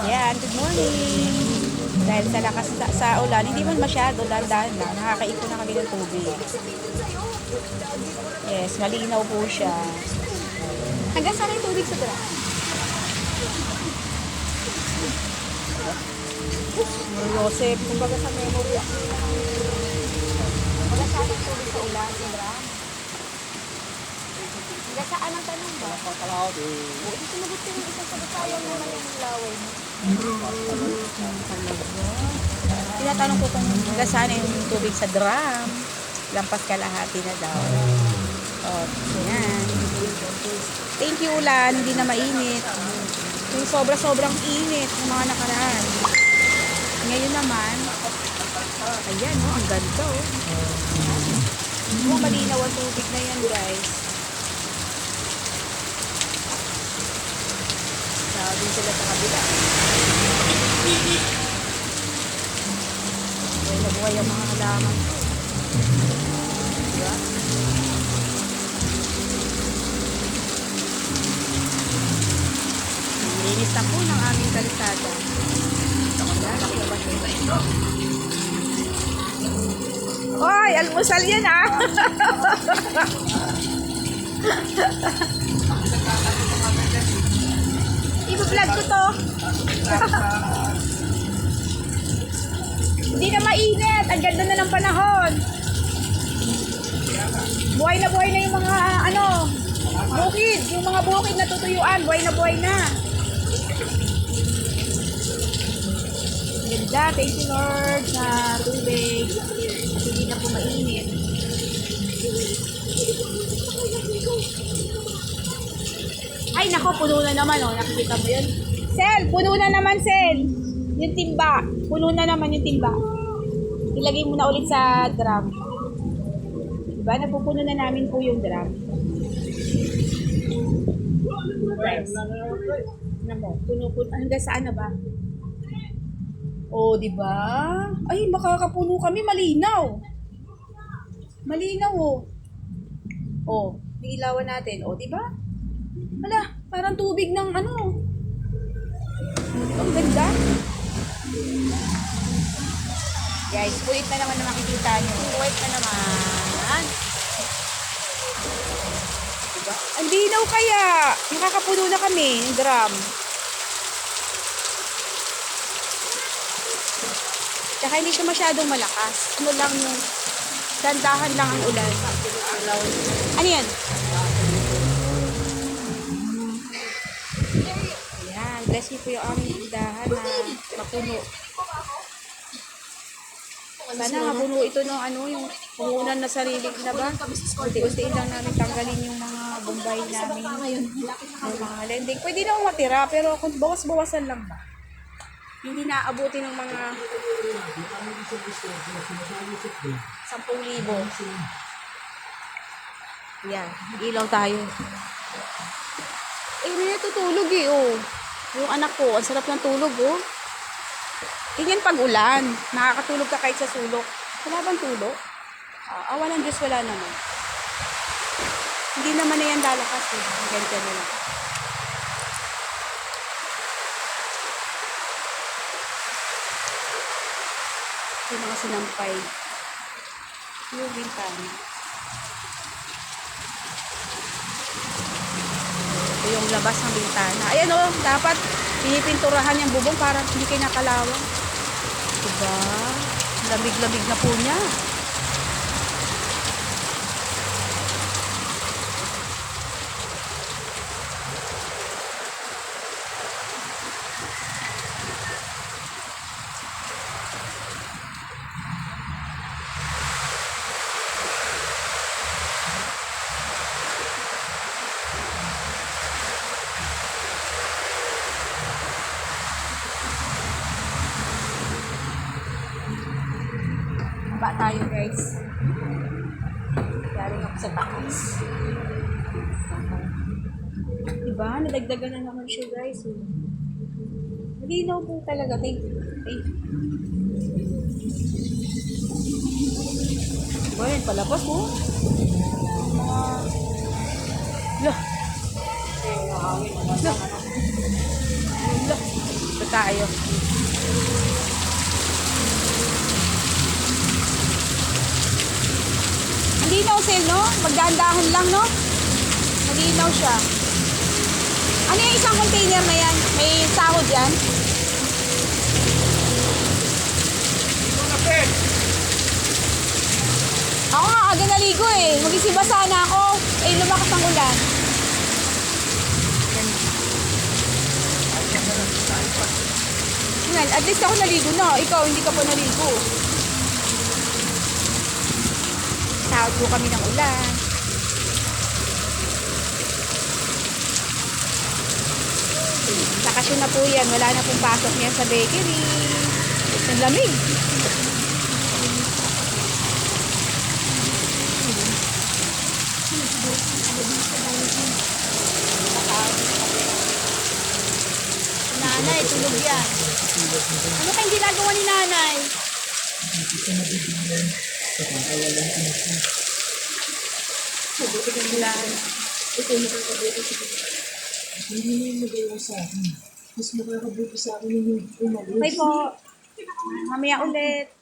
Yan, good morning. Dahil sa lakas sa ulan, hindi man masyado, dahan-dahan lang. Nakakaipon na kami ng tubig. Yes, malinaw po siya. Hanggang saan yung tubig sa drum? Joseph, kumbaga sa memory. Hanggang saan yung tubig sa ulan, sa drum? Hanggang saan ang tanong ba? O, ito sinagot ko yung isang sagot, sayang naman yung laway mo. Tinatanong ko kung hanggang saan yung tubig sa drum. Lampas kalahati na daw. O, yan. Thank you, ulan. Hindi na mainit. Yung sobrang init ng mga nakaraan. Ngayon naman, ayan, oh, ang ganda, oh. Malinaw ang tubig na yan, guys. Sabi sila sa kabila. Buhay na buhay ang mga halaman ko. Diba? Linis na po ng aming kalsada. Hoy, almusal yan ah! I-vlog ko to. Hindi na mainit. Ang ganda na ng panahon. Buhay na yung mga bukid. Yung mga bukid na tutuyuan. Buhay na. Ganda. Thank you Lord sa tubig. Kasi hindi na po mainit. Ay nako, puno na naman oh. Nakikita mo yun? Sel, puno na naman Sel. Yung timba. Puno na naman yung timba. Ilagay mo na ulit sa drum. Diba? Napupuno na namin po yung drum. Guys. Ano mo? Puno. Hanggang saan na ba? Oh, diba? Ay, makakapuno kami. Malinaw. Malinaw oh. Oh, ilawan natin. Oh, diba? Hala, parang tubig ng ano. Ang ganda. Guys, puwit na naman na makikita nyo. Puwit na naman. Diba? Ang linaw kaya. Nakakapuno na kami ng drum. Tsaka hindi siya masyadong malakas. Ano lang yung dandahan lang ang ulan. Ano yan? Ayan. Bless you po yung aming tindahan na mapuno. Sana mapuno ito ng yung puhunan na sarili na ba? Unti-untiin lang namin tanggalin yung mga bombay namin. Yung mga lending. Pwede na akong matira pero kung bawas-bawasan lang ba? Hindi naaabuti ng mga 10,000. Yan, ilaw tayo. Eh, may natutulog eh, oh. Yung anak ko, ang sarap ng tulog, oh. Ganyan pag ulan, nakakatulog ka kahit sa sulok. Wala bang tulog? Awalan Diyos, wala naman. Hindi naman na yan lalakas, eh. Ganyan na lang. Yung mga sinampay. Yung bintana. Ito yung labas ng bintana. Ayan o, dapat pinipinturahan yung bubong para hindi kayo nakalawang. Diba? Lamig-lamig na po niya. Ba tayo guys. Galing ako sa takas. Diba? Nadagdagan na naman siya guys. Malinaw po talaga. Thank you. Diba yan? Palabas mo. Lah. Lah. Lah. tayo. Malinaw sale, no? Magdaan-dahon lang, no? Malinaw siya. Ano yung isang container na yan? May sahod yan? Ako nga, aga naligo eh. Mag-isiba sana ako. Eh, lumakas ang ulan. At least ako naligo na. Ikaw, hindi ka pa naligo. Sahod po kami ng ulan. Bakasyon na po yan. Wala na pong pasok niya sa bakery. Ang lamig. Nanay, tulog yan. Ano kayong ginagawa ni nanay? Hindi mo yung magawa sa akin. Mas makakabuti sa akin yung hindi umalis. Okay po. Mamaya ulit.